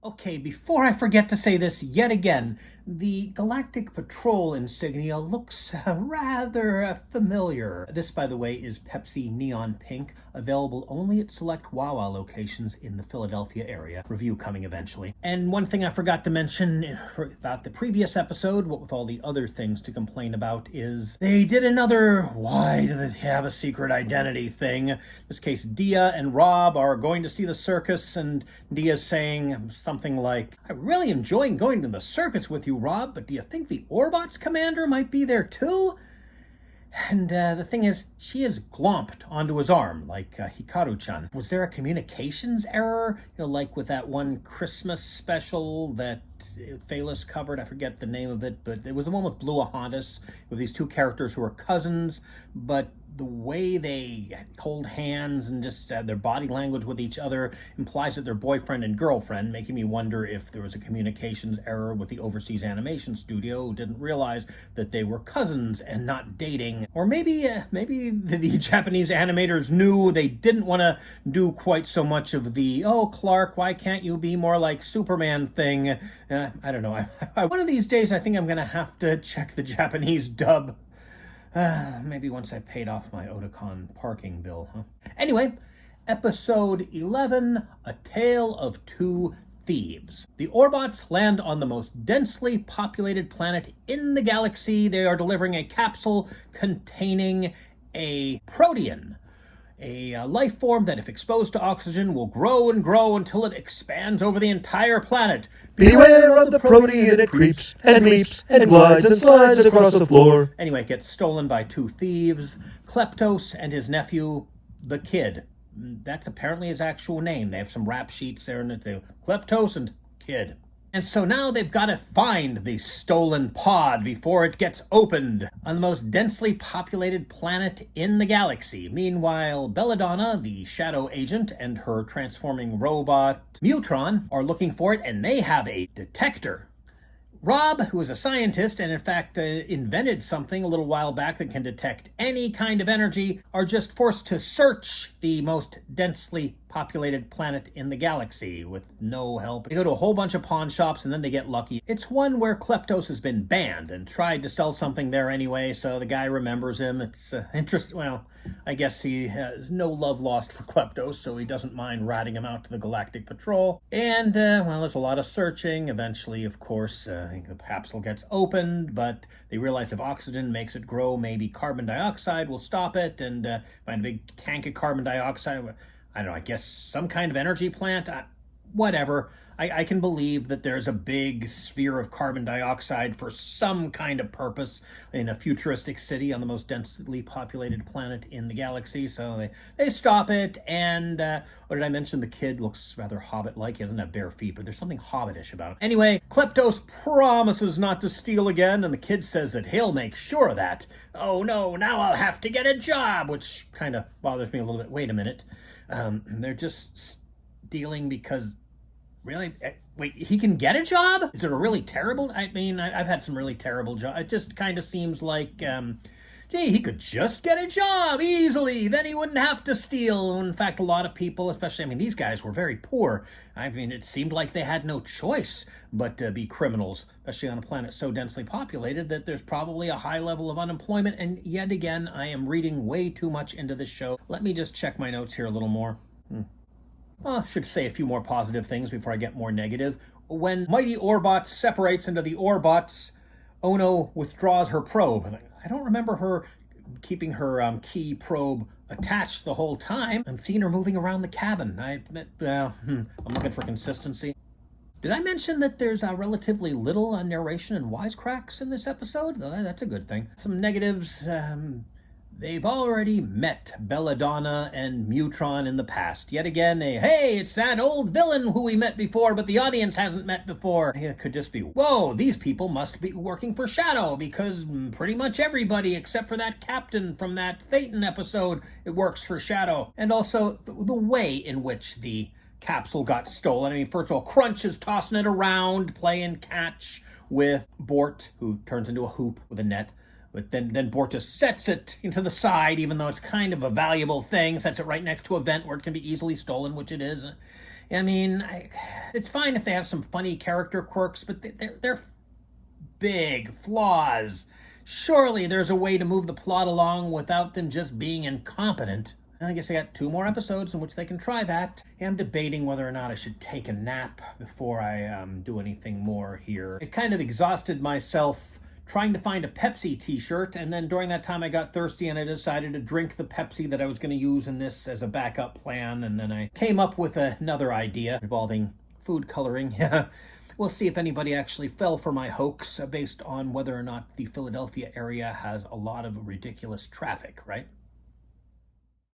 Okay, before I forget to say this yet again, the Galactic Patrol insignia looks rather familiar. This, by the way, is Pepsi Neon Pink, available only at select Wawa locations in the Philadelphia area. Review coming eventually. And one thing I forgot to mention about the previous episode, what with all the other things to complain about, is they did another why do they have a secret identity thing. In this case, Dia and Rob are going to see the circus, and Dia's saying something like, "I'm really enjoying going to the circus with you, Rob, but do you think the Orbots commander might be there too?" And the thing is, she is glomped onto his arm, like Hikaru-chan. Was there a communications error? Like with that one Christmas special that Phalis covered? I forget the name of it, but it was the one with Blue Hondas, with these two characters who are cousins, but the way they hold hands and just their body language with each other implies that they're boyfriend and girlfriend, making me wonder if there was a communications error with the overseas animation studio who didn't realize that they were cousins and not dating. Or maybe the Japanese animators knew they didn't want to do quite so much of the, "Oh, Clark, why can't you be more like Superman" thing. I don't know. One of these days I think I'm going to have to check the Japanese dub. Maybe once I paid off my Otakon parking bill, huh? Anyway, episode 11, A Tale of Two Thieves. The Orbots land on the most densely populated planet in the galaxy. They are delivering a capsule containing a protean, a life form that, if exposed to oxygen, will grow and grow until it expands over the entire planet. Beware of the protean, it creeps and leaps and glides and slides across the floor. Anyway, it gets stolen by two thieves, Kleptos and his nephew, the Kid. That's apparently his actual name. They have some rap sheets there, and they Kleptos and Kid. And so now they've got to find the stolen pod before it gets opened on the most densely populated planet in the galaxy. Meanwhile, Belladonna, the shadow agent, and her transforming robot, Mutron, are looking for it, and they have a detector. Rob, who is a scientist and in fact invented something a little while back that can detect any kind of energy, are just forced to search the most densely populated planet in the galaxy with no help. They go to a whole bunch of pawn shops and then they get lucky. It's one where Kleptos has been banned and tried to sell something there anyway, so the guy remembers him. It's interesting. Well, I guess he has no love lost for Kleptos, so he doesn't mind ratting him out to the Galactic Patrol. And, there's a lot of searching. Eventually, of course, the capsule gets opened, but they realize if oxygen makes it grow, maybe carbon dioxide will stop it, and find a big tank of carbon dioxide. I don't know, I guess some kind of energy plant? Whatever. I can believe that there's a big sphere of carbon dioxide for some kind of purpose in a futuristic city on the most densely populated planet in the galaxy. So they stop it, and what did I mention? The Kid looks rather Hobbit-like. He doesn't have bare feet, but there's something Hobbitish about him. Anyway, Kleptos promises not to steal again, and the Kid says that he'll make sure of that. "Oh no, now I'll have to get a job," which kind of bothers me a little bit. Wait a minute. They're just stealing because... Really? Wait, he can get a job? Is it a really terrible... I mean, I've had some really terrible jobs. It just kind of seems like, he could just get a job easily. Then he wouldn't have to steal. In fact, a lot of people, especially, these guys were very poor. It seemed like they had no choice but to be criminals, especially on a planet so densely populated that there's probably a high level of unemployment. And yet again, I am reading way too much into this show. Let me just check my notes here a little more. I should say a few more positive things before I get more negative. When Mighty Orbots separates into the Orbots, Ono withdraws her probe. I don't remember her keeping her key probe attached the whole time. I'm seeing her moving around the cabin. I'm looking for consistency. Did I mention that there's relatively little narration and wisecracks in this episode? That's a good thing. Some negatives. They've already met Belladonna and Mutron in the past. Yet again, hey, it's that old villain who we met before, but the audience hasn't met before. It could just be, whoa, these people must be working for Shadow, because pretty much everybody, except for that captain from that Phaeton episode, it works for Shadow. And also, the way in which the capsule got stolen. First of all, Crunch is tossing it around, playing catch with Bort, who turns into a hoop with a net. But then Bort just sets it into the side, even though it's kind of a valuable thing, sets it right next to a vent where it can be easily stolen, which it is. I mean, it's fine if they have some funny character quirks, but they're big flaws. Surely there's a way to move the plot along without them just being incompetent. I guess I got 2 more episodes in which they can try that. I'm debating whether or not I should take a nap before I do anything more here. It kind of exhausted myself trying to find a Pepsi t-shirt, and then during that time I got thirsty and I decided to drink the Pepsi that I was going to use in this as a backup plan, and then I came up with another idea involving food coloring. We'll see if anybody actually fell for my hoax based on whether or not the Philadelphia area has a lot of ridiculous traffic, right?